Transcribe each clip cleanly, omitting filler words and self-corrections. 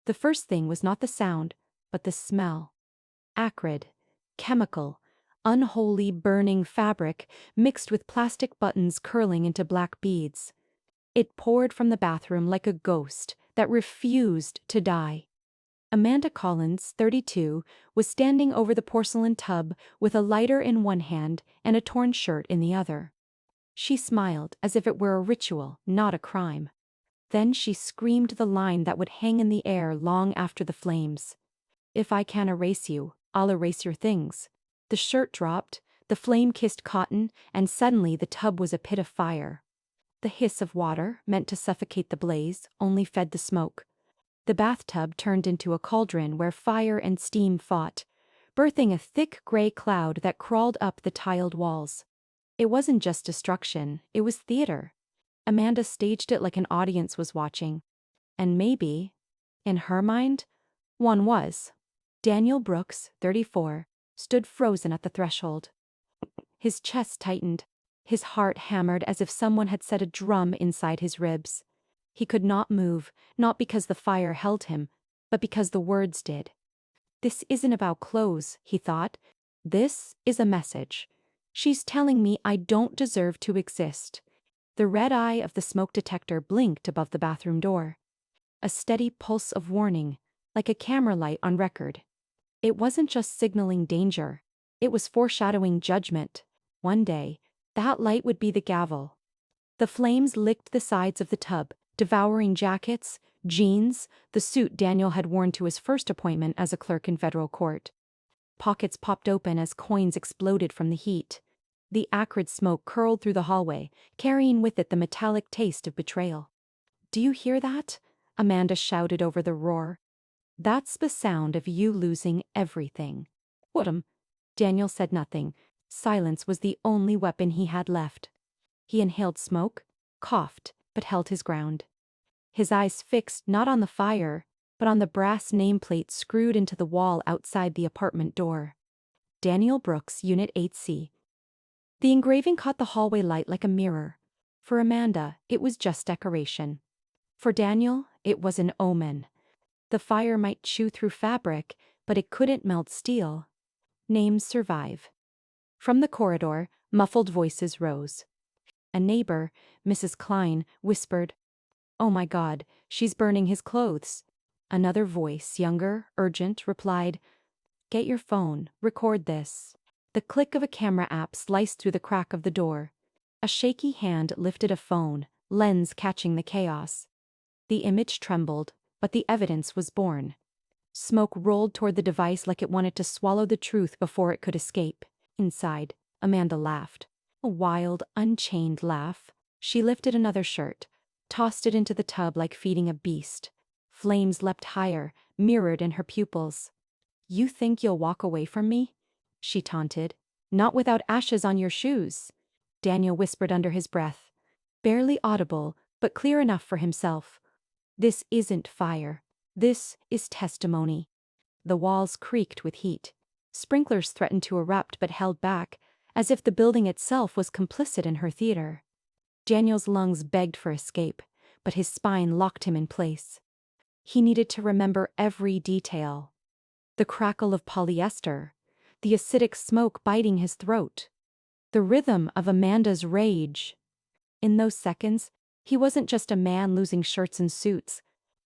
The first thing was not the sound, but the smell. Acrid, chemical, unholy burning fabric mixed with plastic buttons curling into black beads. It poured from the bathroom like a ghost that refused to die. Amanda Collins, 32, was standing over the porcelain tub with a lighter in one hand and a torn shirt in the other. She smiled as if it were a ritual, not a crime. Then she screamed the line that would hang in the air long after the flames. "If I can't erase you, I'll erase your things." The shirt dropped, the flame-kissed cotton, and suddenly the tub was a pit of fire. The hiss of water, meant to suffocate the blaze, only fed the smoke. The bathtub turned into a cauldron where fire and steam fought, birthing a thick gray cloud that crawled up the tiled walls. It wasn't just destruction, it was theater. Amanda staged it like an audience was watching. And maybe, in her mind, one was. Daniel Brooks, 34, stood frozen at the threshold. His chest tightened. His heart hammered as if someone had set a drum inside his ribs. He could not move, not because the fire held him, but because the words did. "This isn't about clothes," he thought. "This is a message. She's telling me I don't deserve to exist." The red eye of the smoke detector blinked above the bathroom door. A steady pulse of warning, like a camera light on record. It wasn't just signaling danger. It was foreshadowing judgment. One day, that light would be the gavel. The flames licked the sides of the tub, devouring jackets, jeans, the suit Daniel had worn to his first appointment as a clerk in federal court. Pockets popped open as coins exploded from the heat. The acrid smoke curled through the hallway, carrying with it the metallic taste of betrayal. "Do you hear that?" Amanda shouted over the roar. "That's the sound of you losing everything." "What?" Daniel said nothing. Silence was the only weapon he had left. He inhaled smoke, coughed, but held his ground. His eyes fixed not on the fire, but on the brass nameplate screwed into the wall outside the apartment door. Daniel Brooks, Unit 8C. The engraving caught the hallway light like a mirror. For Amanda, it was just decoration. For Daniel, it was an omen. The fire might chew through fabric, but it couldn't melt steel. Names survive. From the corridor, muffled voices rose. A neighbor, Mrs. Klein, whispered, "Oh my God, she's burning his clothes." Another voice, younger, urgent, replied, "Get your phone, record this." The click of a camera app sliced through the crack of the door. A shaky hand lifted a phone, lens catching the chaos. The image trembled, but the evidence was born. Smoke rolled toward the device like it wanted to swallow the truth before it could escape. Inside, Amanda laughed. A wild, unchained laugh. She lifted another shirt, tossed it into the tub like feeding a beast. Flames leapt higher, mirrored in her pupils. "You think you'll walk away from me?" she taunted. "Not without ashes on your shoes." Daniel whispered under his breath. Barely audible, but clear enough for himself. "This isn't fire. This is testimony." The walls creaked with heat. Sprinklers threatened to erupt but held back, as if the building itself was complicit in her theater. Daniel's lungs begged for escape, but his spine locked him in place. He needed to remember every detail. The crackle of polyester, the acidic smoke biting his throat, the rhythm of Amanda's rage. In those seconds, he wasn't just a man losing shirts and suits.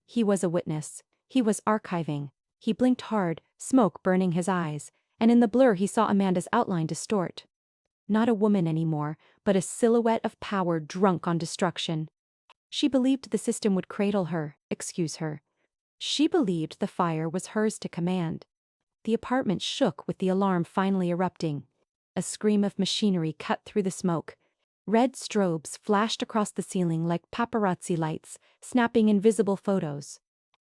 He was a witness. He was archiving. He blinked hard, smoke burning his eyes, and in the blur he saw Amanda's outline distort. Not a woman anymore, but a silhouette of power drunk on destruction. She believed the system would cradle her, excuse her. She believed the fire was hers to command. The apartment shook with the alarm finally erupting. A scream of machinery cut through the smoke. Red strobes flashed across the ceiling like paparazzi lights, snapping invisible photos.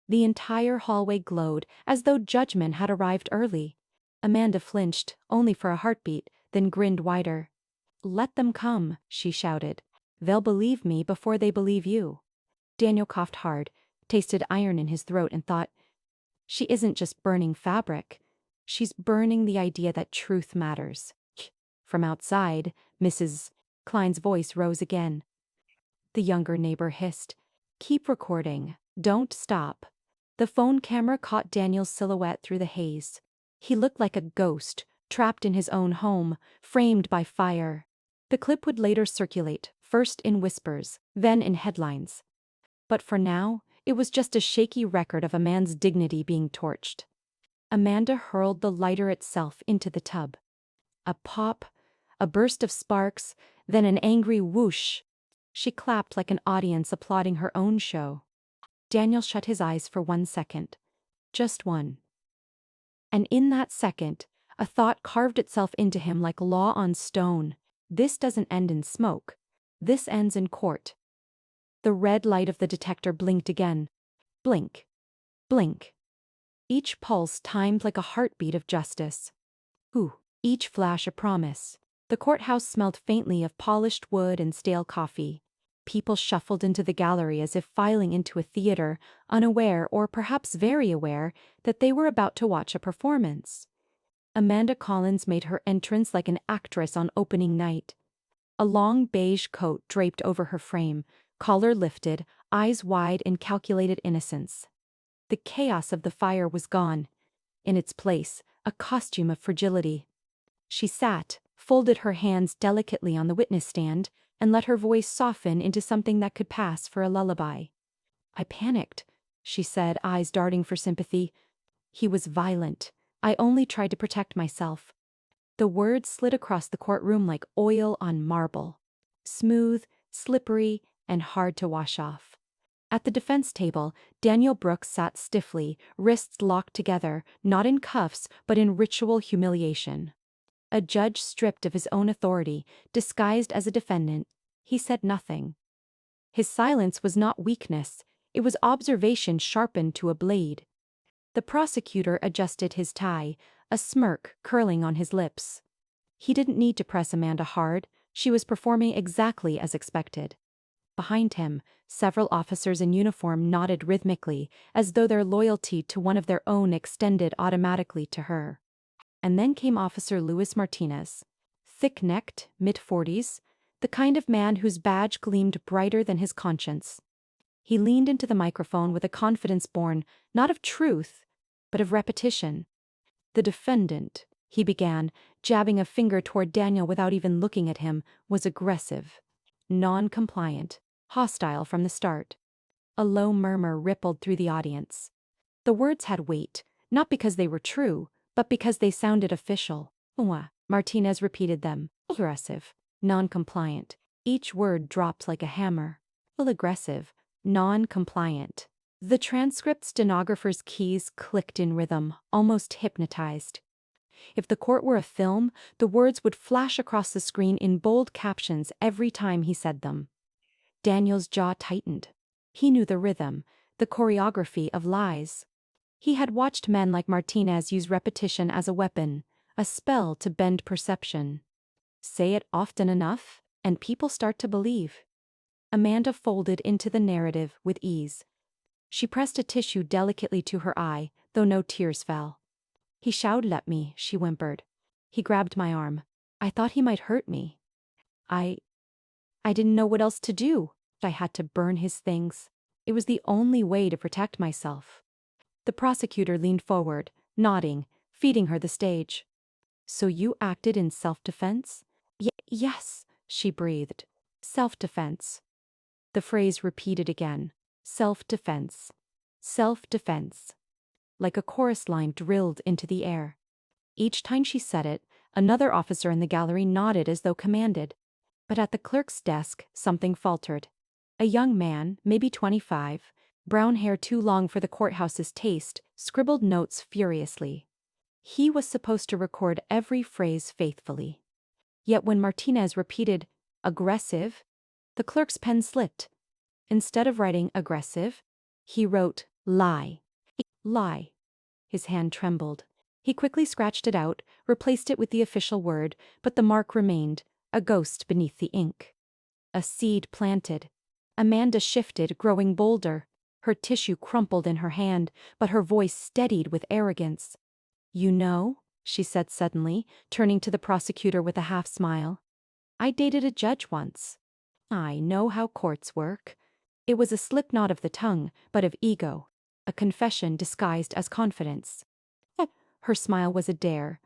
The entire hallway glowed as though judgment had arrived early. Amanda flinched, only for a heartbeat, then grinned wider. "Let them come," she shouted. "They'll believe me before they believe you." Daniel coughed hard, tasted iron in his throat, and thought, "She isn't just burning fabric. She's burning the idea that truth matters." From outside, Mrs. Klein's voice rose again. The younger neighbor hissed, "Keep recording. Don't stop." The phone camera caught Daniel's silhouette through the haze. He looked like a ghost, trapped in his own home, framed by fire. The clip would later circulate, first in whispers, then in headlines. But for now, it was just a shaky record of a man's dignity being torched. Amanda hurled the lighter itself into the tub. A pop, a burst of sparks, then an angry whoosh. She clapped like an audience applauding her own show. Daniel shut his eyes for 1 second. Just one. And in that second, a thought carved itself into him like law on stone. This doesn't end in smoke. This ends in court. The red light of the detector blinked again. Blink. Blink. Each pulse timed like a heartbeat of justice. Ooh, each flash a promise. The courthouse smelled faintly of polished wood and stale coffee. People shuffled into the gallery as if filing into a theater, unaware or perhaps very aware that they were about to watch a performance. Amanda Collins made her entrance like an actress on opening night. A long beige coat draped over her frame, collar lifted, eyes wide in calculated innocence. The chaos of the fire was gone. In its place, a costume of fragility. She sat, folded her hands delicately on the witness stand, and let her voice soften into something that could pass for a lullaby. "I panicked," she said, eyes darting for sympathy. "He was violent. I only tried to protect myself." The words slid across the courtroom like oil on marble. Smooth, slippery, and hard to wash off. At the defense table, Daniel Brooks sat stiffly, wrists locked together, not in cuffs, but in ritual humiliation. A judge stripped of his own authority, disguised as a defendant, he said nothing. His silence was not weakness, it was observation sharpened to a blade. The prosecutor adjusted his tie, a smirk curling on his lips. He didn't need to press Amanda hard, she was performing exactly as expected. Behind him, several officers in uniform nodded rhythmically, as though their loyalty to one of their own extended automatically to her. And then came Officer Luis Martinez. Thick-necked, mid-40s, the kind of man whose badge gleamed brighter than his conscience. He leaned into the microphone with a confidence born, not of truth, but of repetition. "The defendant," he began, jabbing a finger toward Daniel without even looking at him, was aggressive, non-compliant, hostile from the start. A low murmur rippled through the audience. The words had weight, not because they were true, but because they sounded official. Martinez repeated them. Aggressive, non-compliant. Each word dropped like a hammer. Aggressive, non-compliant. The transcript stenographer's keys clicked in rhythm, almost hypnotized. If the court were a film, the words would flash across the screen in bold captions every time he said them. Daniel's jaw tightened. He knew the rhythm, the choreography of lies. He had watched men like Martinez use repetition as a weapon, a spell to bend perception. Say it often enough, and people start to believe. Amanda folded into the narrative with ease. She pressed a tissue delicately to her eye, though no tears fell. "He shouted at me," she whimpered. "He grabbed my arm. I thought he might hurt me. I didn't know what else to do. I had to burn his things. It was the only way to protect myself." The prosecutor leaned forward, nodding, feeding her the stage. "So you acted in self-defense?" Yes, she breathed. "Self-defense." The phrase repeated again. Self-defense. Self-defense. Like a chorus line drilled into the air. Each time she said it, another officer in the gallery nodded as though commanded. But at the clerk's desk, something faltered. A young man, maybe 25, brown hair too long for the courthouse's taste, scribbled notes furiously. He was supposed to record every phrase faithfully. Yet when Martinez repeated, "aggressive," the clerk's pen slipped. Instead of writing aggressive, he wrote lie. Lie. His hand trembled. He quickly scratched it out, replaced it with the official word, but the mark remained, a ghost beneath the ink. A seed planted. Amanda shifted, growing bolder. Her tissue crumpled in her hand, but her voice steadied with arrogance. "You know," she said suddenly, turning to the prosecutor with a half-smile, "I dated a judge once. I know how courts work." It was a slip not of the tongue, but of ego. a confession disguised as confidence. Her smile was a dare.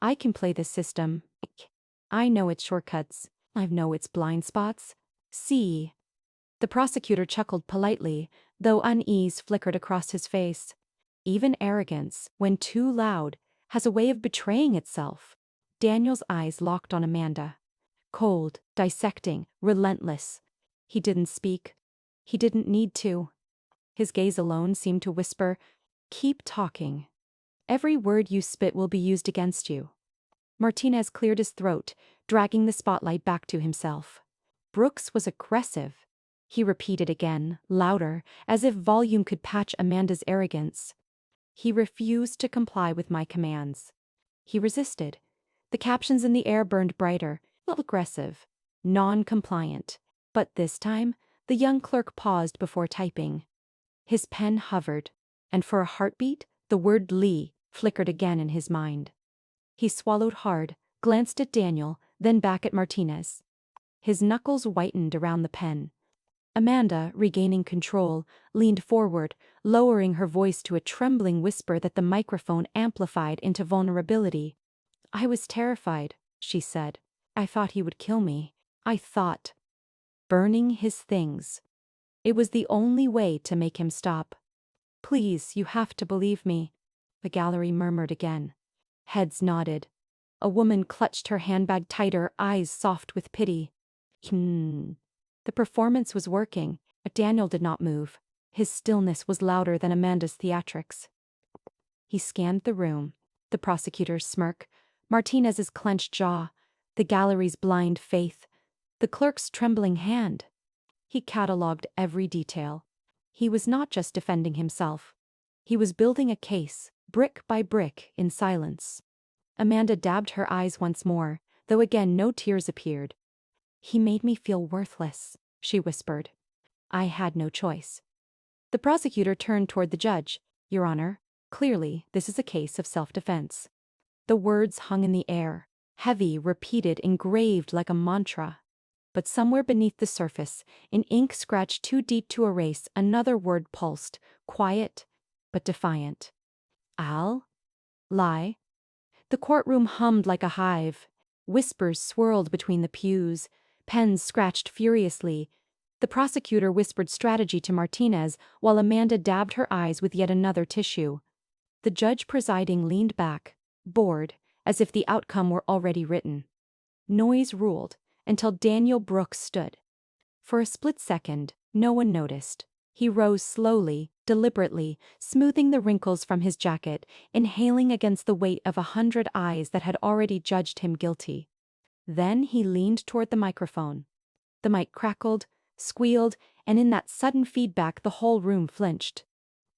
I can play this system. I know its shortcuts. I know its blind spots. See. The prosecutor chuckled politely, though unease flickered across his face. Even arrogance, when too loud, has a way of betraying itself. Daniel's eyes locked on Amanda. Cold, dissecting, relentless. He didn't speak. He didn't need to. His gaze alone seemed to whisper, "Keep talking. Every word you spit will be used against you." Martinez cleared his throat, dragging the spotlight back to himself. Brooks was aggressive. He repeated again, louder, as if volume could patch Amanda's arrogance. He refused to comply with my commands. He resisted. The captions in the air burned brighter, aggressive, non-compliant. But this time, the young clerk paused before typing. His pen hovered, and for a heartbeat, the word Lee flickered again in his mind. He swallowed hard, glanced at Daniel, then back at Martinez. His knuckles whitened around the pen. Amanda, regaining control, leaned forward, lowering her voice to a trembling whisper that the microphone amplified into vulnerability. "I was terrified," she said. "I thought he would kill me. I thought." Burning his things. It was the only way to make him stop. "Please, you have to believe me," the gallery murmured again. Heads nodded. A woman clutched her handbag tighter, eyes soft with pity. The performance was working, but Daniel did not move. His stillness was louder than Amanda's theatrics. He scanned the room, the prosecutor's smirk, Martinez's clenched jaw, the gallery's blind faith, the clerk's trembling hand. He catalogued every detail. He was not just defending himself. He was building a case, brick by brick, in silence. Amanda dabbed her eyes once more, though again no tears appeared. "He made me feel worthless," she whispered. "I had no choice." The prosecutor turned toward the judge. "Your Honor, clearly this is a case of self-defense." The words hung in the air, heavy, repeated, engraved like a mantra. But somewhere beneath the surface, in ink scratched too deep to erase, another word pulsed, quiet but defiant. "I'll lie." The courtroom hummed like a hive. Whispers swirled between the pews. Pens scratched furiously. The prosecutor whispered strategy to Martinez, while Amanda dabbed her eyes with yet another tissue. The judge presiding leaned back, bored, as if the outcome were already written. Noise ruled, until Daniel Brooks stood. For a split second, no one noticed. He rose slowly, deliberately, smoothing the wrinkles from his jacket, inhaling against the weight of 100 eyes that had already judged him guilty. Then he leaned toward the microphone. The mic crackled, squealed, and in that sudden feedback the whole room flinched.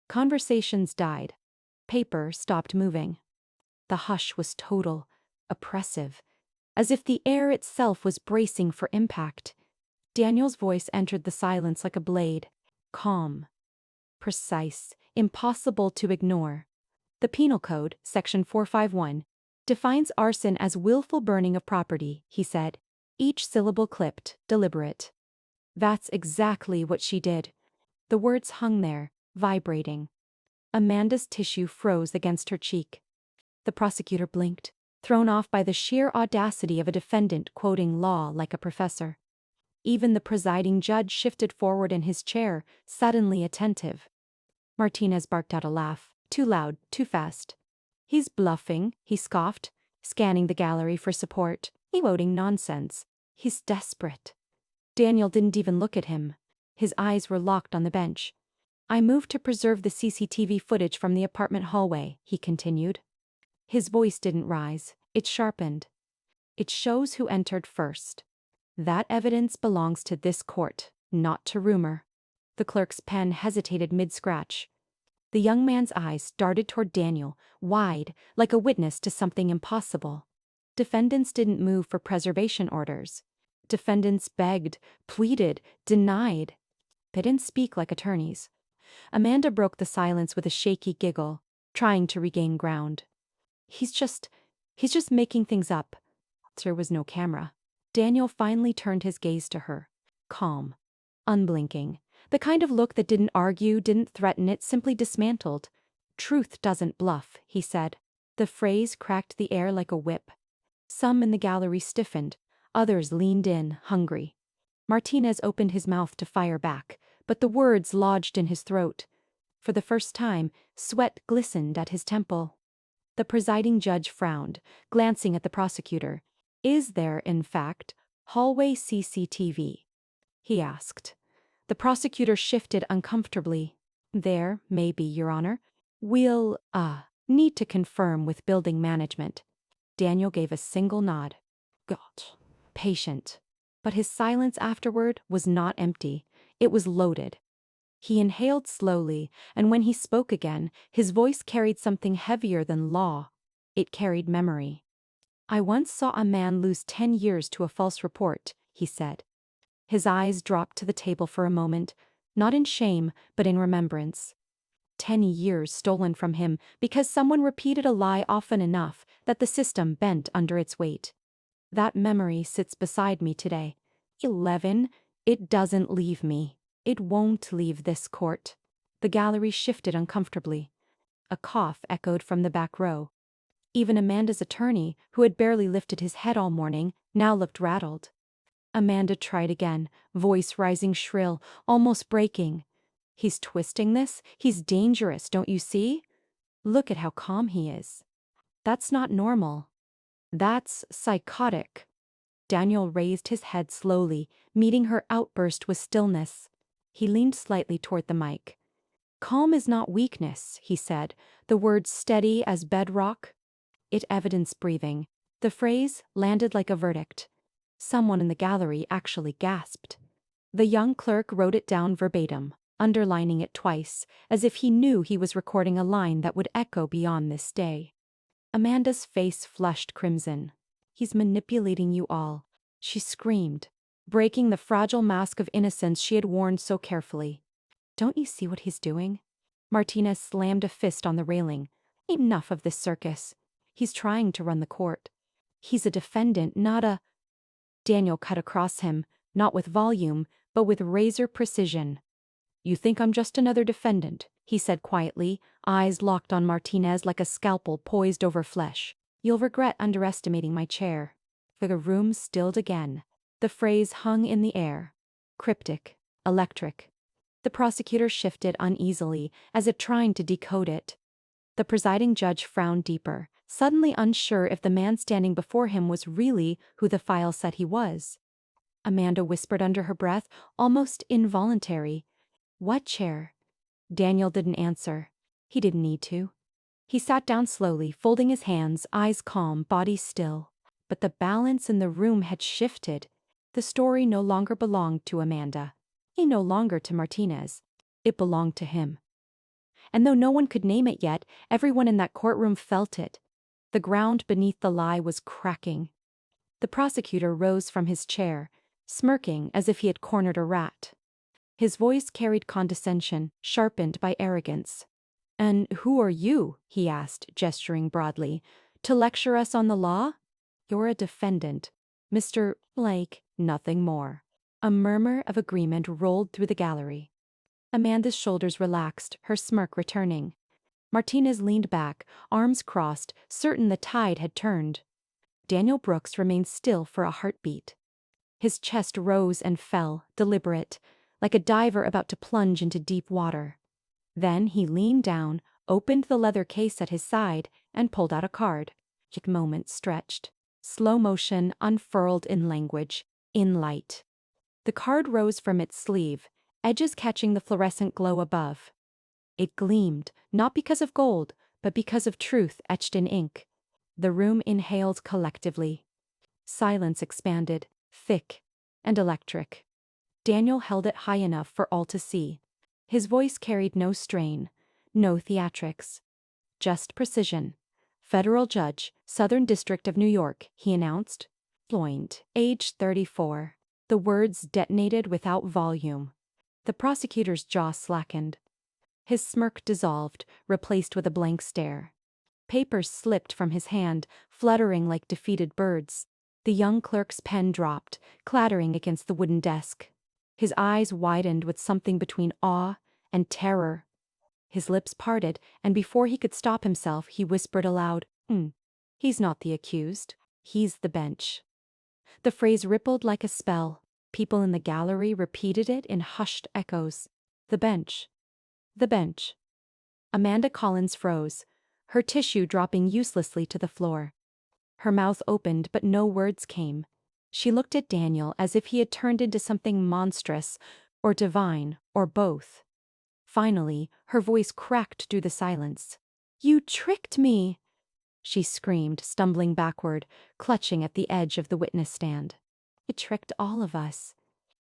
Conversations died. Paper stopped moving. The hush was total, oppressive, as if the air itself was bracing for impact. Daniel's voice entered the silence like a blade, calm, precise, impossible to ignore. The Penal Code, Section 451, defines arson as willful burning of property, he said, each syllable clipped, deliberate. That's exactly what she did. The words hung there, vibrating. Amanda's tissue froze against her cheek. The prosecutor blinked, thrown off by the sheer audacity of a defendant quoting law like a professor. Even the presiding judge shifted forward in his chair, suddenly attentive. Martinez barked out a laugh, too loud, too fast. "He's bluffing," he scoffed, scanning the gallery for support. Quoting nonsense. "He's desperate." Daniel didn't even look at him. His eyes were locked on the bench. "I moved to preserve the CCTV footage from the apartment hallway," he continued. His voice didn't rise. It sharpened. "It shows who entered first. That evidence belongs to this court, not to rumor." The clerk's pen hesitated mid-scratch. The young man's eyes darted toward Daniel, wide, like a witness to something impossible. Defendants didn't move for preservation orders. Defendants begged, pleaded, denied. They didn't speak like attorneys. Amanda broke the silence with a shaky giggle, trying to regain ground. He's just making things up." There was no camera. Daniel finally turned his gaze to her, calm, unblinking, The kind of look that didn't argue, didn't threaten, it simply dismantled. "Truth doesn't bluff," he said. The phrase cracked the air like a whip. Some in the gallery stiffened, others leaned in, hungry. Martinez opened his mouth to fire back, but the words lodged in his throat. For the first time, sweat glistened at his temple. The presiding judge frowned, glancing at the prosecutor. "Is there, in fact, hallway CCTV?" he asked. The prosecutor shifted uncomfortably. "There may be, Your Honor. We'll, need to confirm with building management." Daniel gave a single nod. God. Patient. But his silence afterward was not empty. It was loaded. He inhaled slowly, and when he spoke again, his voice carried something heavier than law. It carried memory. "I once saw a man lose 10 years to a false report," he said. His eyes dropped to the table for a moment, not in shame, but in remembrance. 10 years stolen from him because someone repeated a lie often enough that the system bent under its weight. That memory sits beside me today. 11, it doesn't leave me. It won't leave this court. The gallery shifted uncomfortably. A cough echoed from the back row. Even Amanda's attorney, who had barely lifted his head all morning, now looked rattled. Amanda tried again, voice rising shrill, almost breaking. "He's twisting this. He's dangerous, don't you see? Look at how calm he is. That's not normal. That's psychotic." Daniel raised his head slowly, meeting her outburst with stillness. He leaned slightly toward the mic. "Calm is not weakness," he said, the words steady as bedrock. It evidenced breathing. The phrase landed like a verdict. Someone in the gallery actually gasped. The young clerk wrote it down verbatim, underlining it twice, as if he knew he was recording a line that would echo beyond this day. Amanda's face flushed crimson. "He's manipulating you all," she screamed, breaking the fragile mask of innocence she had worn so carefully. "Don't you see what he's doing?" Martinez slammed a fist on the railing. "Enough of this circus. He's trying to run the court. He's a defendant, not a—" Daniel cut across him, not with volume, but with razor precision. "You think I'm just another defendant," he said quietly, eyes locked on Martinez like a scalpel poised over flesh. "You'll regret underestimating my chair." The room stilled again. The phrase hung in the air. Cryptic. Electric. The prosecutor shifted uneasily, as if trying to decode it. The presiding judge frowned deeper, suddenly unsure if the man standing before him was really who the file said he was. Amanda whispered under her breath, almost involuntary. "What chair?" Daniel didn't answer. He didn't need to. He sat down slowly, folding his hands, eyes calm, body still. But the balance in the room had shifted. The story no longer belonged to Amanda. It no longer to Martinez. It belonged to him. And though no one could name it yet, everyone in that courtroom felt it. The ground beneath the lie was cracking. The prosecutor rose from his chair, smirking as if he had cornered a rat. His voice carried condescension, sharpened by arrogance. "And who are you," he asked, gesturing broadly, "to lecture us on the law?" "You're a defendant, Mr. Blake, nothing more." A murmur of agreement rolled through the gallery. Amanda's shoulders relaxed, her smirk returning. Martinez leaned back, arms crossed, certain the tide had turned. Daniel Brooks remained still for a heartbeat. His chest rose and fell, deliberate, like a diver about to plunge into deep water. Then he leaned down, opened the leather case at his side, and pulled out a card. Each moment stretched. Slow motion, unfurled in language, in light. The card rose from its sleeve, edges catching the fluorescent glow above. It gleamed, not because of gold, but because of truth etched in ink. The room inhaled collectively. Silence expanded, thick and electric. Daniel held it high enough for all to see. His voice carried no strain, no theatrics. Just precision. "Federal Judge, Southern District of New York," he announced. Floyd, age 34. The words detonated without volume. The prosecutor's jaw slackened. His smirk dissolved, replaced with a blank stare. Papers slipped from his hand, fluttering like defeated birds. The young clerk's pen dropped, clattering against the wooden desk. His eyes widened with something between awe and terror. His lips parted, and before he could stop himself, he whispered aloud, He's not the accused. He's the bench." The phrase rippled like a spell. People in the gallery repeated it in hushed echoes. The bench. The bench. Amanda Collins froze, her tissue dropping uselessly to the floor. Her mouth opened, but no words came. She looked at Daniel as if he had turned into something monstrous, or divine, or both. Finally, her voice cracked through the silence. "You tricked me!" she screamed, stumbling backward, clutching at the edge of the witness stand. "It tricked all of us."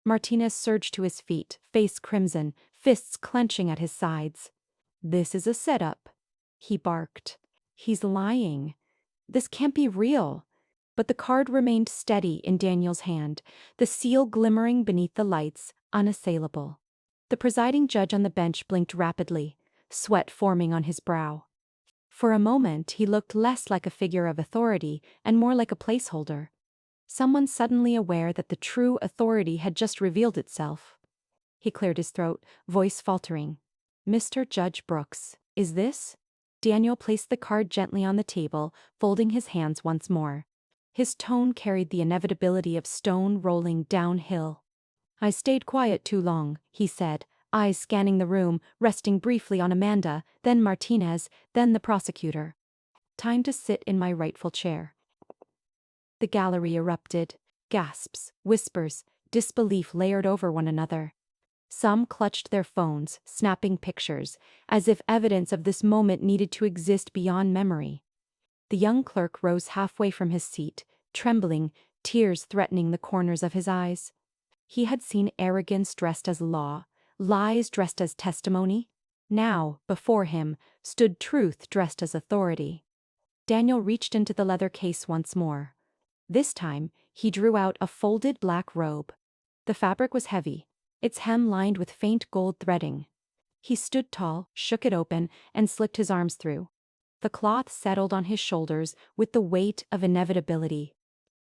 Martinez surged to his feet, face crimson, fists clenching at his sides. "This is a setup," he barked. "He's lying. This can't be real." But the card remained steady in Daniel's hand, the seal glimmering beneath the lights, unassailable. The presiding judge on the bench blinked rapidly, sweat forming on his brow. For a moment, he looked less like a figure of authority and more like a placeholder. Someone suddenly aware that the true authority had just revealed itself. He cleared his throat, voice faltering. "Mr. Judge Brooks, is this?" Daniel placed the card gently on the table, folding his hands once more. His tone carried the inevitability of stone rolling downhill. "I stayed quiet too long," he said, eyes scanning the room, resting briefly on Amanda, then Martinez, then the prosecutor. "Time to sit in my rightful chair." The gallery erupted. Gasps, whispers, disbelief layered over one another. Some clutched their phones, snapping pictures, as if evidence of this moment needed to exist beyond memory. The young clerk rose halfway from his seat, trembling, tears threatening the corners of his eyes. He had seen arrogance dressed as law, lies dressed as testimony. Now, before him, stood truth dressed as authority. Daniel reached into the leather case once more. This time, he drew out a folded black robe. The fabric was heavy, its hem lined with faint gold threading. He stood tall, shook it open, and slipped his arms through. The cloth settled on his shoulders with the weight of inevitability.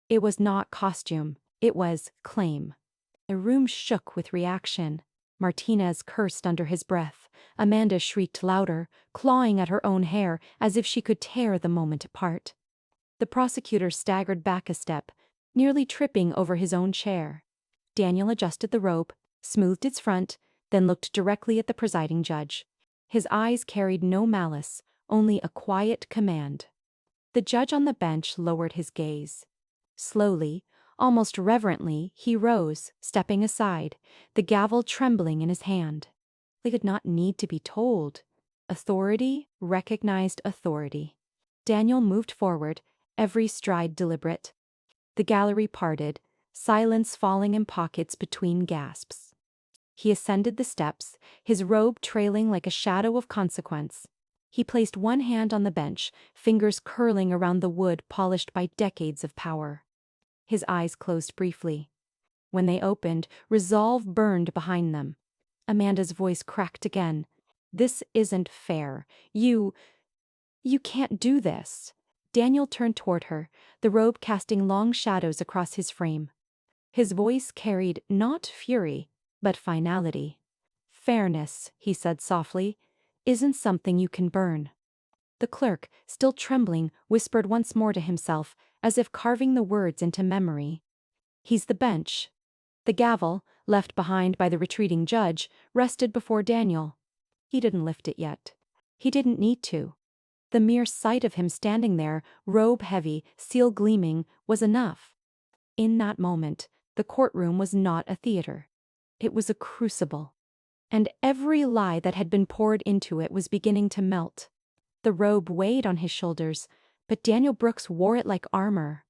It was not costume, it was claim. The room shook with reaction. Martinez cursed under his breath. Amanda shrieked louder, clawing at her own hair as if she could tear the moment apart. The prosecutor staggered back a step, nearly tripping over his own chair. Daniel adjusted the robe, smoothed its front, then looked directly at the presiding judge. His eyes carried no malice, only a quiet command. The judge on the bench lowered his gaze. Slowly, almost reverently, he rose, stepping aside, the gavel trembling in his hand. They did not need to be told. Authority recognized authority. Daniel moved forward, every stride deliberate. The gallery parted, silence falling in pockets between gasps. He ascended the steps, his robe trailing like a shadow of consequence. He placed one hand on the bench, fingers curling around the wood polished by decades of power. His eyes closed briefly. When they opened, resolve burned behind them. Amanda's voice cracked again. "This isn't fair. You can't do this." Daniel turned toward her, the robe casting long shadows across his frame. His voice carried not fury, but finality. "Fairness," he said softly, "isn't something you can burn." The clerk, still trembling, whispered once more to himself, as if carving the words into memory. "He's the bench." The gavel, left behind by the retreating judge, rested before Daniel. He didn't lift it yet. He didn't need to. The mere sight of him standing there, robe heavy, seal gleaming, was enough. In that moment, the courtroom was not a theater. It was a crucible. And every lie that had been poured into it was beginning to melt. The robe weighed on his shoulders, but Daniel Brooks wore it like armor.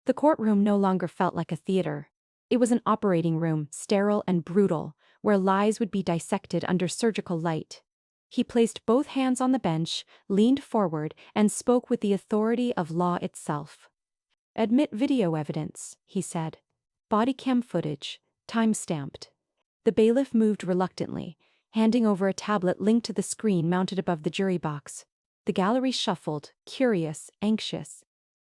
The courtroom no longer felt like a theater. It was an operating room, sterile and brutal, where lies would be dissected under surgical light. He placed both hands on the bench, leaned forward, and spoke with the authority of law itself. "Admit video evidence," he said. "Body cam footage, time-stamped." The bailiff moved reluctantly, handing over a tablet linked to the screen mounted above the jury box. The gallery shuffled, curious, anxious.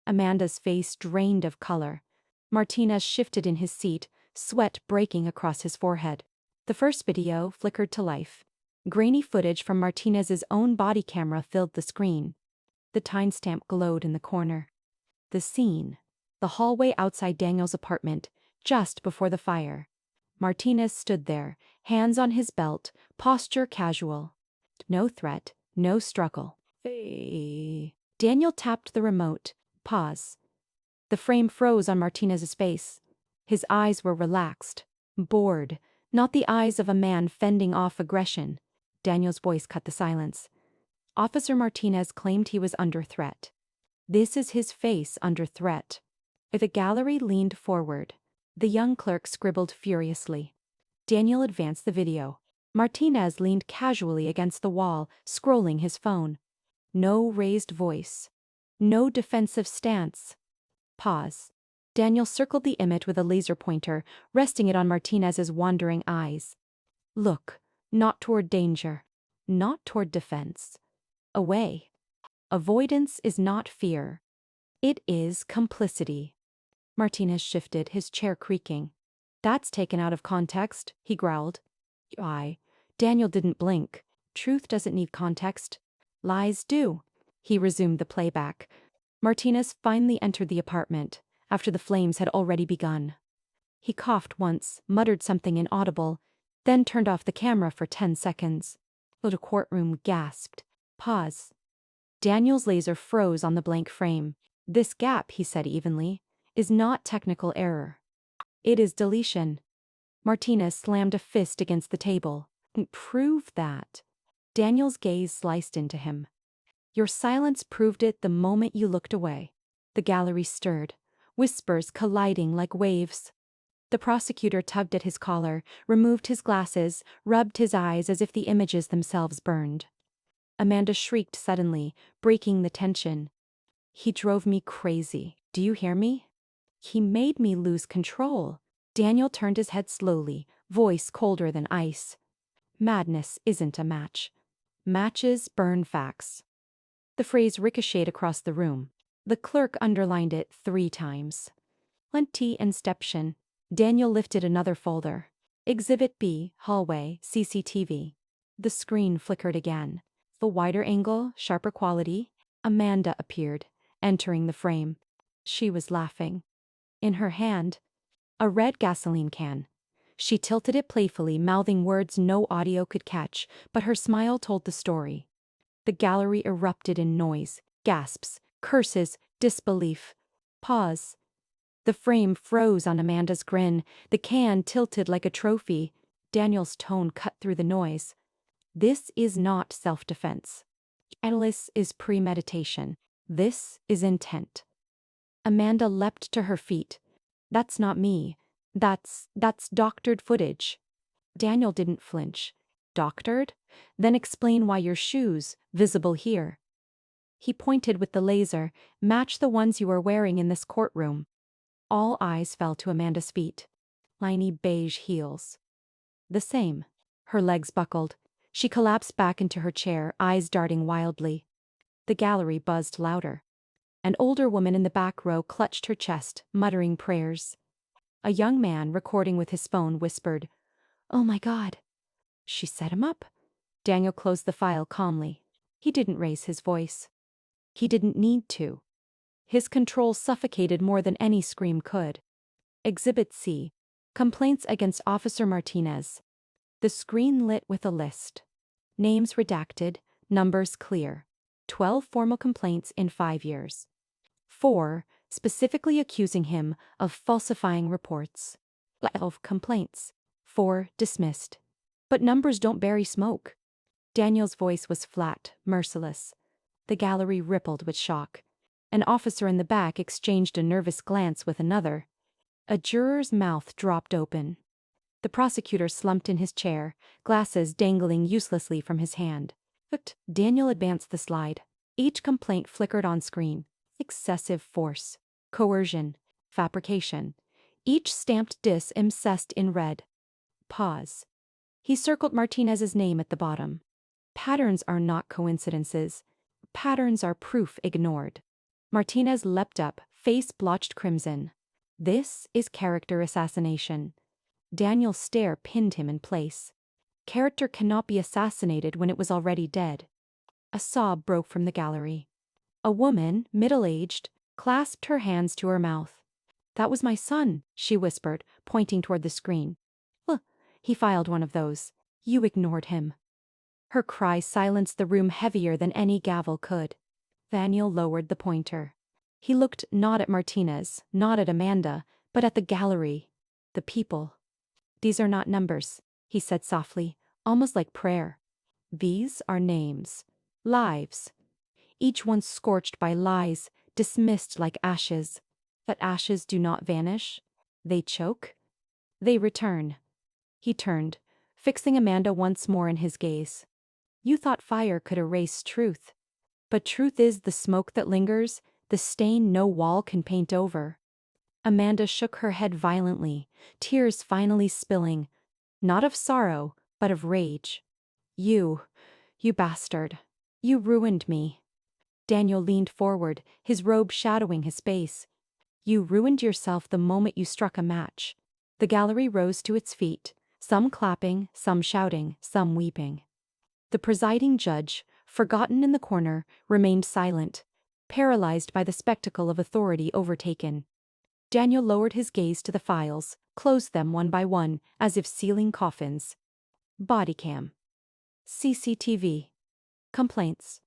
Amanda's face drained of color. Martinez shifted in his seat, sweat breaking across his forehead. The first video flickered to life. Grainy footage from Martinez's own body camera filled the screen. The timestamp glowed in the corner. The scene. The hallway outside Daniel's apartment, just before the fire. Martinez stood there, hands on his belt, posture casual. No threat, no struggle. Hey. Daniel tapped the remote. Pause. The frame froze on Martinez's face. His eyes were relaxed, bored, not the eyes of a man fending off aggression. Daniel's voice cut the silence. Officer Martinez claimed he was under threat. This is his face under threat. The gallery leaned forward. The young clerk scribbled furiously. Daniel advanced the video. Martinez leaned casually against the wall, scrolling his phone. No raised voice. No defensive stance. Pause. Daniel circled the image with a laser pointer, resting it on Martinez's wandering eyes. Look, not toward danger. Not toward defense. Away. Avoidance is not fear. It is complicity. Martinez shifted, his chair creaking. That's taken out of context, he growled. Daniel didn't blink. Truth doesn't need context. Lies do. He resumed the playback. Martinez finally entered the apartment, after the flames had already begun. He coughed once, muttered something inaudible, then turned off the camera for 10 seconds. The courtroom gasped. Pause. Daniel's laser froze on the blank frame. This gap, he said evenly, is not technical error. It is deletion. Martinez slammed a fist against the table. Prove that. Daniel's gaze sliced into him. Your silence proved it the moment you looked away. The gallery stirred, whispers colliding like waves. The prosecutor tugged at his collar, removed his glasses, rubbed his eyes as if the images themselves burned. Amanda shrieked suddenly, breaking the tension. He drove me crazy. Do you hear me? He made me lose control. Daniel turned his head slowly, voice colder than ice. Madness isn't a match. Matches burn facts. The phrase ricocheted across the room. The clerk underlined it 3 times. Plenty inception. Daniel lifted another folder. Exhibit B, hallway, CCTV. The screen flickered again. The wider angle, sharper quality. Amanda appeared, entering the frame. She was laughing. In her hand, a red gasoline can. She tilted it playfully, mouthing words no audio could catch, but her smile told the story. The gallery erupted in noise, gasps, curses, disbelief. Pause. The frame froze on Amanda's grin, the can tilted like a trophy. Daniel's tone cut through the noise. This is not self-defense. This is premeditation. This is intent. Amanda leapt to her feet. That's not me. That's doctored footage. Daniel didn't flinch. Doctored? Then explain why your shoes, visible here. He pointed with the laser, match the ones you are wearing in this courtroom. All eyes fell to Amanda's feet. Liney beige heels. The same. Her legs buckled. She collapsed back into her chair, eyes darting wildly. The gallery buzzed louder. An older woman in the back row clutched her chest, muttering prayers. A young man, recording with his phone, whispered, "Oh my God." She set him up. Daniel closed the file calmly. He didn't raise his voice. He didn't need to. His control suffocated more than any scream could. Exhibit C. Complaints against Officer Martinez. The screen lit with a list. Names redacted, numbers clear. 12 formal complaints in 5 years. 4 specifically accusing him of falsifying reports. 12 complaints. 4 dismissed. But numbers don't bury smoke. Daniel's voice was flat, merciless. The gallery rippled with shock. An officer in the back exchanged a nervous glance with another. A juror's mouth dropped open. The prosecutor slumped in his chair, glasses dangling uselessly from his hand. But Daniel advanced the slide. Each complaint flickered on screen. Excessive force, coercion, fabrication. Each stamped dis incest in red. Pause. He circled Martinez's name at the bottom. Patterns are not coincidences. Patterns are proof ignored. Martinez leapt up, face blotched crimson. This is character assassination. Daniel's stare pinned him in place. Character cannot be assassinated when it was already dead. A sob broke from the gallery. A woman, middle-aged, clasped her hands to her mouth. "That was my son," she whispered, pointing toward the screen. "Well, he filed one of those. You ignored him." Her cry silenced the room heavier than any gavel could. Daniel lowered the pointer. He looked not at Martinez, not at Amanda, but at the gallery, the people. "These are not numbers," he said softly, almost like prayer. "These are names. Lives. Each one scorched by lies, dismissed like ashes. But ashes do not vanish. They choke. They return." He turned, fixing Amanda once more in his gaze. "You thought fire could erase truth. But truth is the smoke that lingers, the stain no wall can paint over." Amanda shook her head violently, tears finally spilling, not of sorrow, but of rage. You bastard. You ruined me." Daniel leaned forward, his robe shadowing his face. "You ruined yourself the moment you struck a match." The gallery rose to its feet, some clapping, some shouting, some weeping. The presiding judge, forgotten in the corner, remained silent, paralyzed by the spectacle of authority overtaken. Daniel lowered his gaze to the files, closed them one by one, as if sealing coffins. Bodycam. CCTV. Complaints.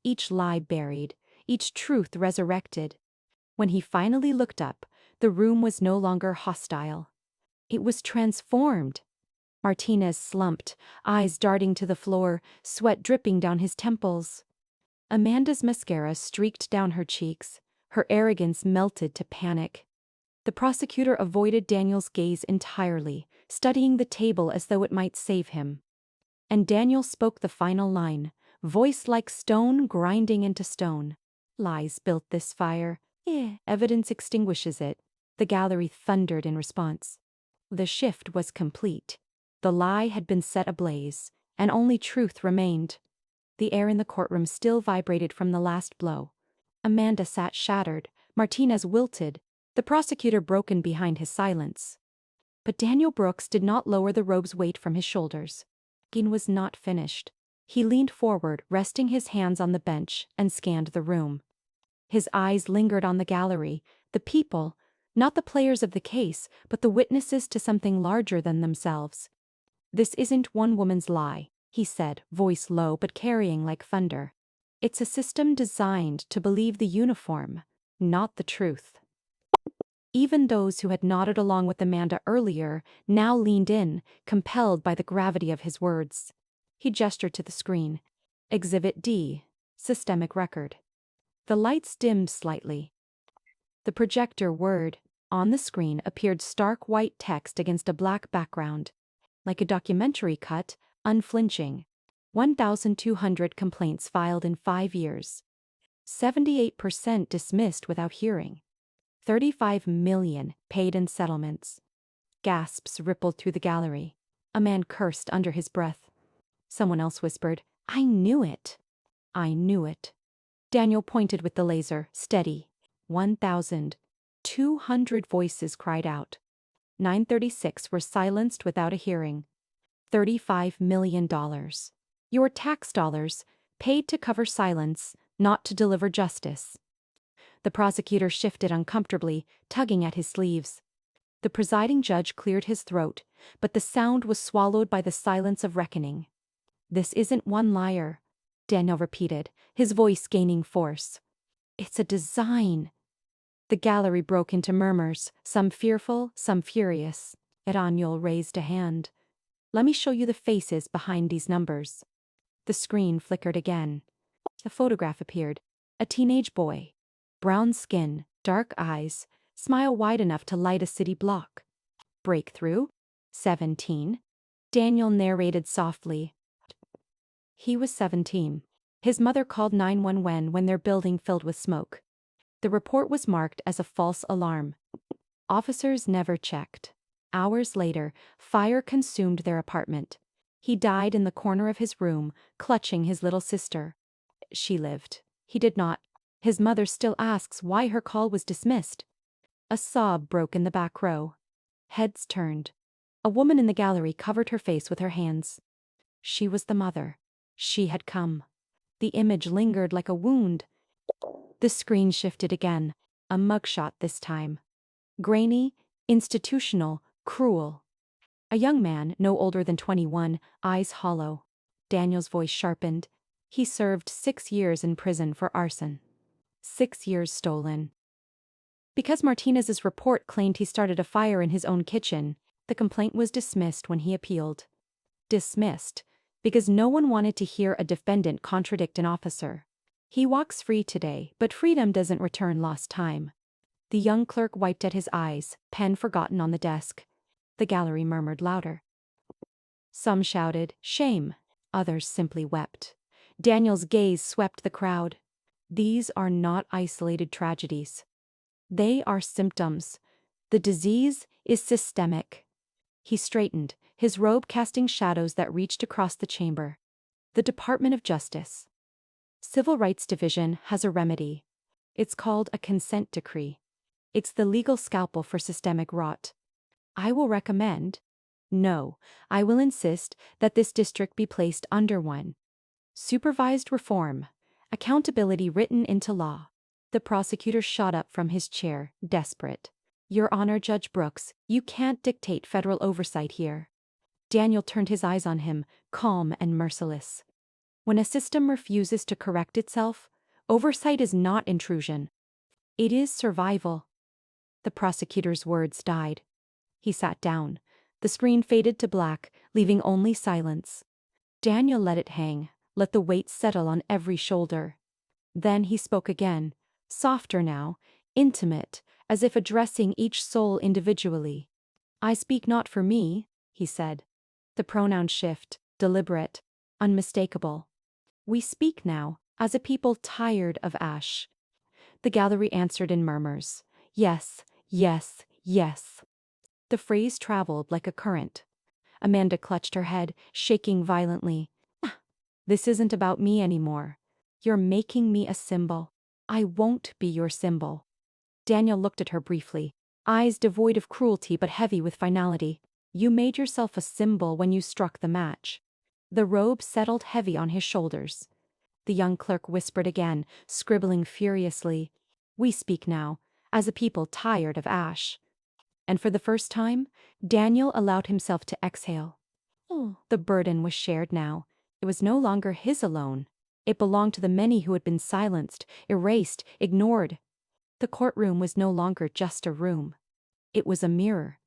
Each lie buried, each truth resurrected. When he finally looked up, the room was no longer hostile. It was transformed. Martinez slumped, eyes darting to the floor, sweat dripping down his temples. Amanda's mascara streaked down her cheeks, her arrogance melted to panic. The prosecutor avoided Daniel's gaze entirely, studying the table as though it might save him. And Daniel spoke the final line, voice like stone grinding into stone. "Lies built this fire. Evidence extinguishes it." The gallery thundered in response. The shift was complete. The lie had been set ablaze, and only truth remained. The air in the courtroom still vibrated from the last blow. Amanda sat shattered, Martinez wilted, the prosecutor broken behind his silence. But Daniel Brooks did not lower the robe's weight from his shoulders. Gin was not finished. He leaned forward, resting his hands on the bench, and scanned the room. His eyes lingered on the gallery, the people, not the players of the case, but the witnesses to something larger than themselves. "This isn't one woman's lie," he said, voice low but carrying like thunder. "It's a system designed to believe the uniform, not the truth." Even those who had nodded along with Amanda earlier now leaned in, compelled by the gravity of his words. He gestured to the screen. "Exhibit D, systemic record." The lights dimmed slightly. The projector word on the screen appeared stark white text against a black background. Like a documentary cut, unflinching. 1,200 complaints filed in 5 years. 78% dismissed without hearing. 35 million paid in settlements. Gasps rippled through the gallery. A man cursed under his breath. Someone else whispered, "I knew it. I knew it." Daniel pointed with the laser, steady. 1,200 voices cried out. 936 were silenced without a hearing. $35 million. Your tax dollars, paid to cover silence, not to deliver justice. The prosecutor shifted uncomfortably, tugging at his sleeves. The presiding judge cleared his throat, but the sound was swallowed by the silence of reckoning. "This isn't one liar," Daniel repeated, his voice gaining force. "It's a design." The gallery broke into murmurs, some fearful, some furious. Daniel raised a hand. "Let me show you the faces behind these numbers." The screen flickered again. A photograph appeared. A teenage boy. Brown skin, dark eyes, smile wide enough to light a city block. "Breakthrough? 17. Daniel narrated softly. He was 17. His mother called 911 when their building filled with smoke. The report was marked as a false alarm. Officers never checked. Hours later, fire consumed their apartment. He died in the corner of his room, clutching his little sister. She lived. He did not. His mother still asks why her call was dismissed. A sob broke in the back row. Heads turned. A woman in the gallery covered her face with her hands. She was the mother. She had come. The image lingered like a wound. The screen shifted again, a mugshot this time. Grainy, institutional, cruel. A young man, no older than 21, eyes hollow. Daniel's voice sharpened. He served 6 years in prison for arson. 6 years stolen. Because Martinez's report claimed he started a fire in his own kitchen, the complaint was dismissed when he appealed. Dismissed, because no one wanted to hear a defendant contradict an officer. He walks free today, but freedom doesn't return lost time. The young clerk wiped at his eyes, pen forgotten on the desk. The gallery murmured louder. Some shouted, "Shame." Others simply wept. Daniel's gaze swept the crowd. These are not isolated tragedies. They are symptoms. The disease is systemic. He straightened, his robe casting shadows that reached across the chamber. The Department of Justice. Civil Rights Division has a remedy. It's called a consent decree. It's the legal scalpel for systemic rot. I will recommend, no, I will insist that this district be placed under one. Supervised reform. Accountability written into law. The prosecutor shot up from his chair, desperate. Your Honor, Judge Brooks, you can't dictate federal oversight here. Daniel turned his eyes on him, calm and merciless. When a system refuses to correct itself, oversight is not intrusion. It is survival. The prosecutor's words died. He sat down. The screen faded to black, leaving only silence. Daniel let it hang, let the weight settle on every shoulder. Then he spoke again, softer now, intimate, as if addressing each soul individually. I speak not for me, he said. The pronoun shift, deliberate, unmistakable. We speak now, as a people tired of ash. The gallery answered in murmurs. Yes, yes, yes. The phrase traveled like a current. Amanda clutched her head, shaking violently. This isn't about me anymore. You're making me a symbol. I won't be your symbol. Daniel looked at her briefly, eyes devoid of cruelty but heavy with finality. You made yourself a symbol when you struck the match. The robe settled heavy on his shoulders. The young clerk whispered again, scribbling furiously. We speak now, as a people tired of ash. And for the first time, Daniel allowed himself to exhale. The burden was shared now. It was no longer his alone. It belonged to the many who had been silenced, erased, ignored. The courtroom was no longer just a room. It was a mirror.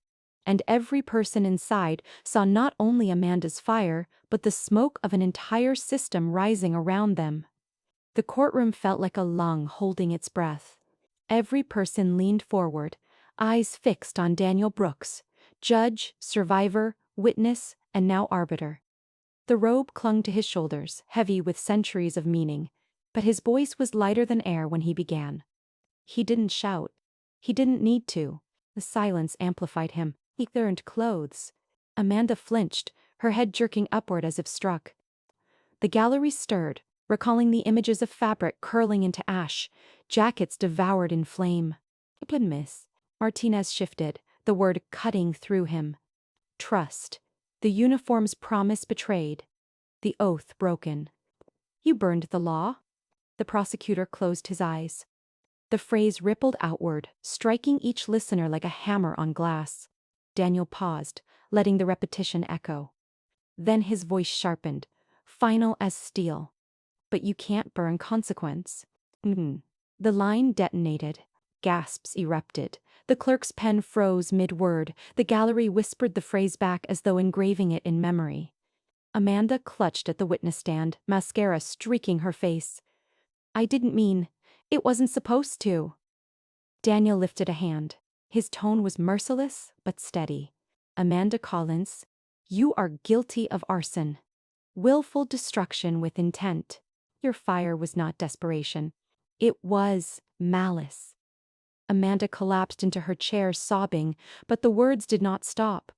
And every person inside saw not only Amanda's fire, but the smoke of an entire system rising around them. The courtroom felt like a lung holding its breath. Every person leaned forward, eyes fixed on Daniel Brooks, judge, survivor, witness, and now arbiter. The robe clung to his shoulders, heavy with centuries of meaning, but his voice was lighter than air when he began. He didn't shout. He didn't need to. The silence amplified him. He turned clothes. Amanda flinched, her head jerking upward as if struck. The gallery stirred, recalling the images of fabric curling into ash, jackets devoured in flame. Miss. Martinez shifted, the word cutting through him. Trust. The uniform's promise betrayed. The oath broken. You burned the law? The prosecutor closed his eyes. The phrase rippled outward, striking each listener like a hammer on glass. Daniel paused, letting the repetition echo. Then his voice sharpened, final as steel. But you can't burn consequence. The line detonated. Gasps erupted. The clerk's pen froze mid-word. The gallery whispered the phrase back as though engraving it in memory. Amanda clutched at the witness stand, mascara streaking her face. I didn't mean. It wasn't supposed to. Daniel lifted a hand. His tone was merciless but steady. Amanda Collins, you are guilty of arson. Willful destruction with intent. Your fire was not desperation. It was malice. Amanda collapsed into her chair sobbing, but the words did not stop.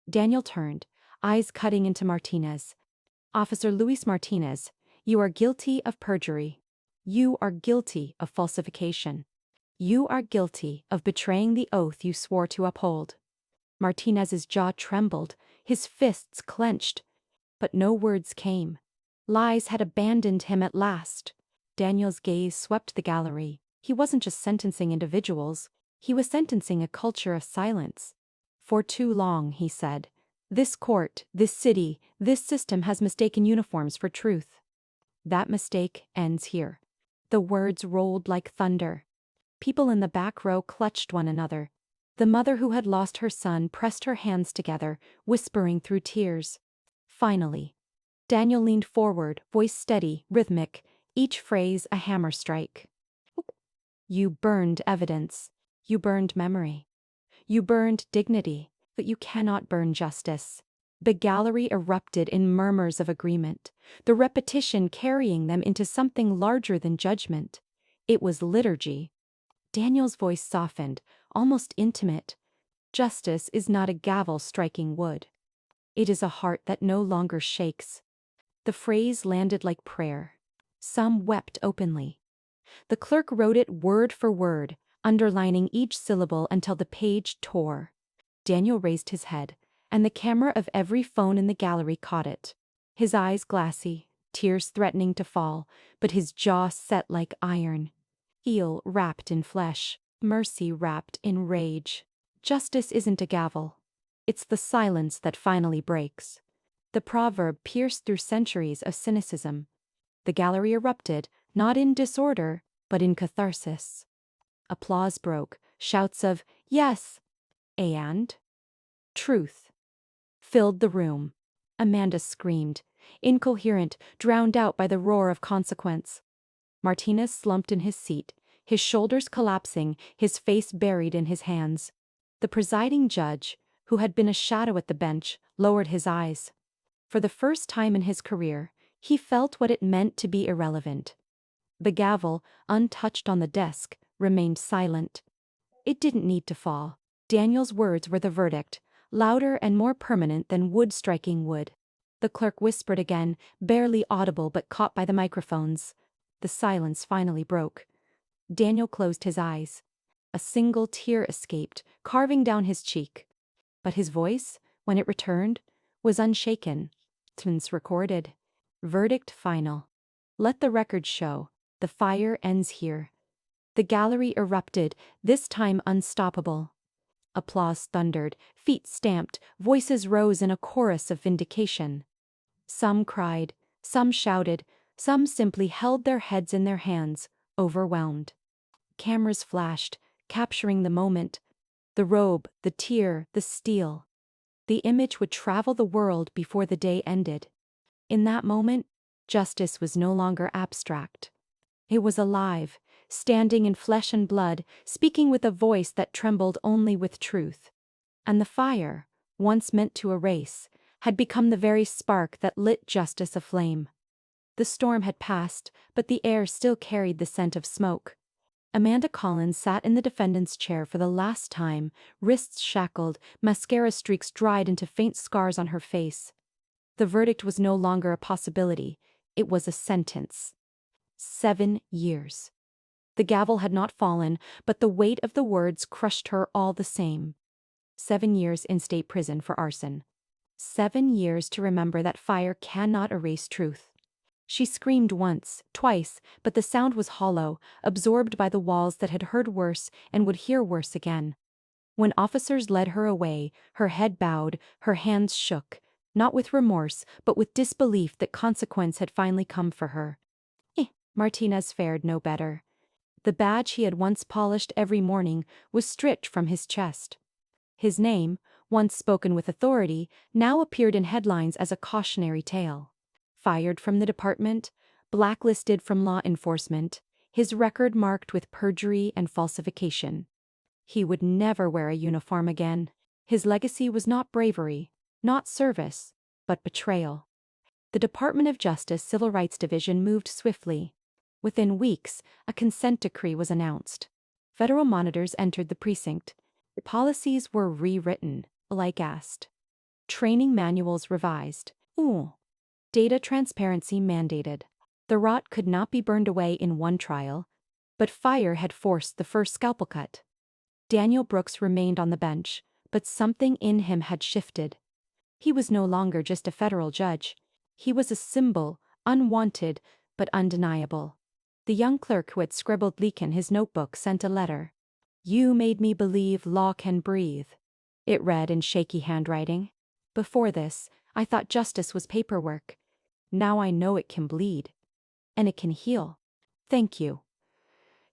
Daniel turned, eyes cutting into Martinez. Officer Luis Martinez, you are guilty of perjury. You are guilty of falsification. You are guilty of betraying the oath you swore to uphold. Martinez's jaw trembled, his fists clenched. But no words came. Lies had abandoned him at last. Daniel's gaze swept the gallery. He wasn't just sentencing individuals, he was sentencing a culture of silence. For too long, he said. This court, this city, this system has mistaken uniforms for truth. That mistake ends here. The words rolled like thunder. People in the back row clutched one another. The mother who had lost her son pressed her hands together, whispering through tears. Finally, Daniel leaned forward, voice steady, rhythmic, each phrase a hammer strike. You burned evidence. You burned memory. You burned dignity, but you cannot burn justice. The gallery erupted in murmurs of agreement, the repetition carrying them into something larger than judgment. It was liturgy. Daniel's voice softened, almost intimate. Justice is not a gavel striking wood. It is a heart that no longer shakes. The phrase landed like prayer. Some wept openly. The clerk wrote it word for word, underlining each syllable until the page tore. Daniel raised his head, and the camera of every phone in the gallery caught it. His eyes glassy, tears threatening to fall, but his jaw set like iron. Heel wrapped in flesh, mercy wrapped in rage. Justice isn't a gavel. It's the silence that finally breaks. The proverb pierced through centuries of cynicism. The gallery erupted, not in disorder, but in catharsis. Applause broke, shouts of, "Yes!" and "Truth!" filled the room. Amanda screamed, incoherent, drowned out by the roar of consequence. Martinez slumped in his seat, his shoulders collapsing, his face buried in his hands. The presiding judge, who had been a shadow at the bench, lowered his eyes. For the first time in his career, he felt what it meant to be irrelevant. The gavel, untouched on the desk, remained silent. It didn't need to fall. Daniel's words were the verdict, louder and more permanent than wood striking wood. The clerk whispered again, barely audible but caught by the microphones. The silence finally broke. Daniel closed his eyes. A single tear escaped, carving down his cheek. But his voice, when it returned, was unshaken. Sentence recorded. Verdict final. Let the record show. The fire ends here. The gallery erupted, this time unstoppable. Applause thundered, feet stamped, voices rose in a chorus of vindication. Some cried, some shouted, some simply held their heads in their hands, overwhelmed. Cameras flashed, capturing the moment. The robe, the tear, the steel. The image would travel the world before the day ended. In that moment, justice was no longer abstract. It was alive, standing in flesh and blood, speaking with a voice that trembled only with truth. And the fire, once meant to erase, had become the very spark that lit justice aflame. The storm had passed, but the air still carried the scent of smoke. Amanda Collins sat in the defendant's chair for the last time, wrists shackled, mascara streaks dried into faint scars on her face. The verdict was no longer a possibility, it was a sentence. 7 years. The gavel had not fallen, but the weight of the words crushed her all the same. 7 years in state prison for arson. 7 years to remember that fire cannot erase truth. She screamed once, twice, but the sound was hollow, absorbed by the walls that had heard worse and would hear worse again. When officers led her away, her head bowed, her hands shook, not with remorse, but with disbelief that consequence had finally come for her. Martinez fared no better. The badge he had once polished every morning was stripped from his chest. His name, once spoken with authority, now appeared in headlines as a cautionary tale. Fired from the department, blacklisted from law enforcement, his record marked with perjury and falsification. He would never wear a uniform again. His legacy was not bravery, not service, but betrayal. The Department of Justice Civil Rights Division moved swiftly. Within weeks, a consent decree was announced. Federal monitors entered the precinct. Policies were rewritten, like asked. Training manuals revised. Data transparency mandated. The rot could not be burned away in one trial, but fire had forced the first scalpel cut. Daniel Brooks remained on the bench, but something in him had shifted. He was no longer just a federal judge. He was a symbol, unwanted, but undeniable. The young clerk who had scribbled leak in his notebook sent a letter. "You made me believe law can breathe," it read in shaky handwriting. "Before this, I thought justice was paperwork. Now I know it can bleed. And it can heal. Thank you."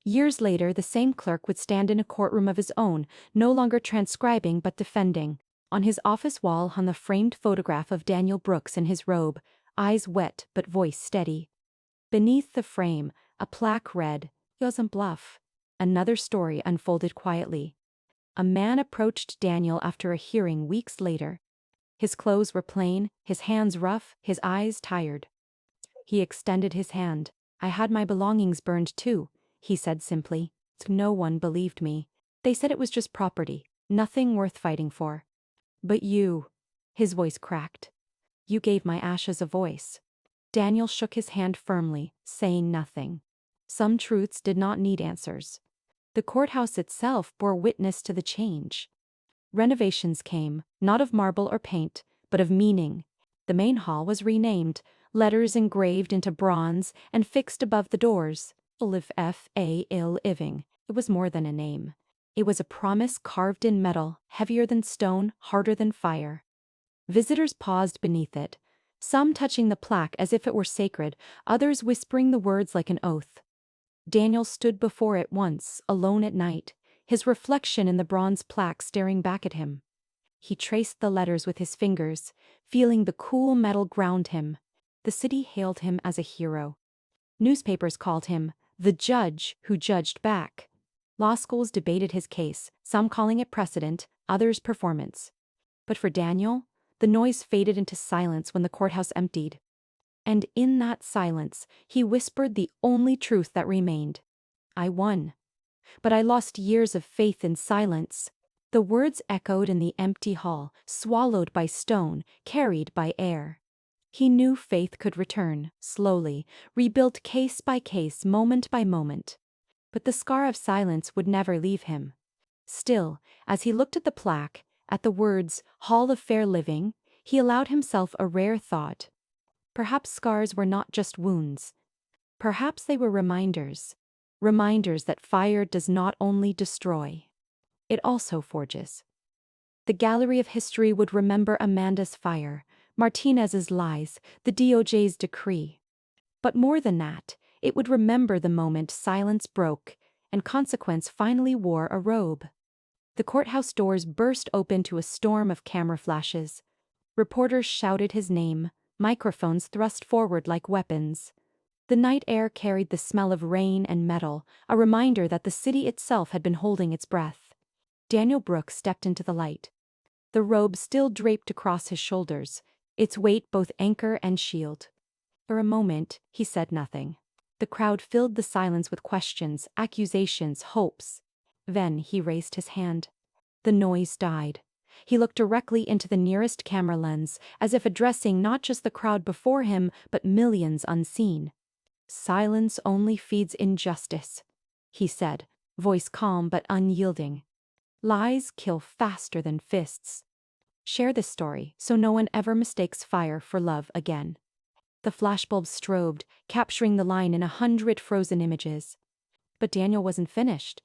Years later, the same clerk would stand in a courtroom of his own, no longer transcribing but defending. On his office wall hung a framed photograph of Daniel Brooks in his robe, eyes wet but voice steady. Beneath the frame, a plaque read, "Doesn't bluff." Another story unfolded quietly. A man approached Daniel after a hearing weeks later. His clothes were plain, his hands rough, his eyes tired. He extended his hand. "I had my belongings burned too," he said simply. "No one believed me. They said it was just property, nothing worth fighting for. But you," his voice cracked, "you gave my ashes a voice." Daniel shook his hand firmly, saying nothing. Some truths did not need answers. The courthouse itself bore witness to the change. Renovations came, not of marble or paint, but of meaning. The main hall was renamed, letters engraved into bronze and fixed above the doors. Live F.A. Living. It was more than a name. It was a promise carved in metal, heavier than stone, harder than fire. Visitors paused beneath it, some touching the plaque as if it were sacred, others whispering the words like an oath. Daniel stood before it once, alone at night, his reflection in the bronze plaque staring back at him. He traced the letters with his fingers, feeling the cool metal ground him. The city hailed him as a hero. Newspapers called him the judge who judged back. Law schools debated his case, some calling it precedent, others performance. But for Daniel, the noise faded into silence when the courthouse emptied. And in that silence, he whispered the only truth that remained. "I won. But I lost years of faith in silence." The words echoed in the empty hall, swallowed by stone, carried by air. He knew faith could return, slowly, rebuilt case by case, moment by moment. But the scar of silence would never leave him. Still, as he looked at the plaque, at the words, "Hall of Fair Living," he allowed himself a rare thought. Perhaps scars were not just wounds. Perhaps they were reminders. Reminders that fire does not only destroy, it also forges. The gallery of history would remember Amanda's fire, Martinez's lies, the DOJ's decree. But more than that, it would remember the moment silence broke and consequence finally wore a robe. The courthouse doors burst open to a storm of camera flashes. Reporters shouted his name, microphones thrust forward like weapons. The night air carried the smell of rain and metal, a reminder that the city itself had been holding its breath. Daniel Brooks stepped into the light. The robe still draped across his shoulders, its weight both anchor and shield. For a moment, he said nothing. The crowd filled the silence with questions, accusations, hopes. Then he raised his hand. The noise died. He looked directly into the nearest camera lens, as if addressing not just the crowd before him, but millions unseen. "Silence only feeds injustice," he said, voice calm but unyielding. "Lies kill faster than fists. Share this story so no one ever mistakes fire for love again." The flashbulb strobed, capturing the line in 100 frozen images. But Daniel wasn't finished.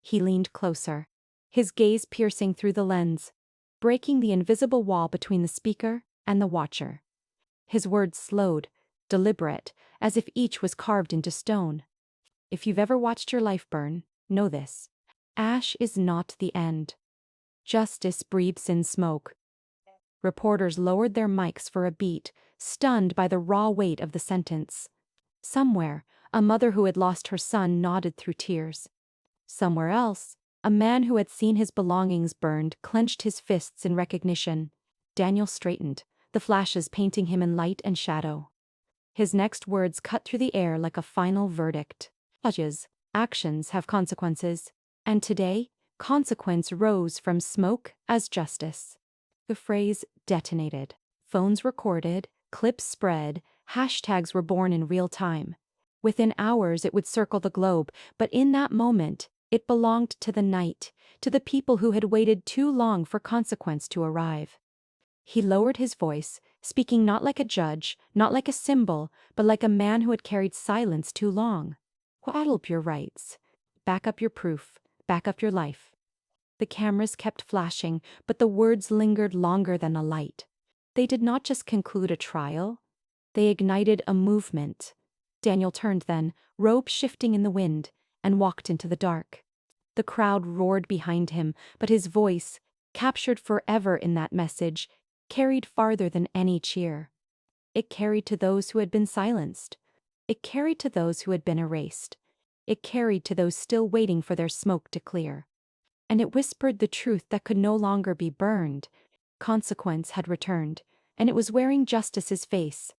He leaned closer, his gaze piercing through the lens, breaking the invisible wall between the speaker and the watcher. His words slowed, deliberate, as if each was carved into stone. "If you've ever watched your life burn, know this. Ash is not the end. Justice breathes in smoke." Reporters lowered their mics for a beat, stunned by the raw weight of the sentence. Somewhere, a mother who had lost her son nodded through tears. Somewhere else, a man who had seen his belongings burned clenched his fists in recognition. Daniel straightened, the flashes painting him in light and shadow. His next words cut through the air like a final verdict. "Judges, actions have consequences. And today, consequence rose from smoke as justice." The phrase detonated. Phones recorded, clips spread, hashtags were born in real time. Within hours it would circle the globe, but in that moment, It belonged to the night, to the people who had waited too long for consequence to arrive. He lowered his voice, speaking not like a judge, not like a symbol, but like a man who had carried silence too long. Hold up your rights. Back up your proof. Back up your life. The cameras kept flashing, but the words lingered longer than the light. They did not just conclude a trial. They ignited a movement. Daniel turned then, robe shifting in the wind, and walked into the dark. The crowd roared behind him, but his voice, captured forever in that message, carried farther than any cheer. It carried to those who had been silenced. It carried to those who had been erased. It carried to those still waiting for their smoke to clear. And it whispered the truth that could no longer be burned. Consequence had returned, and it was wearing justice's face,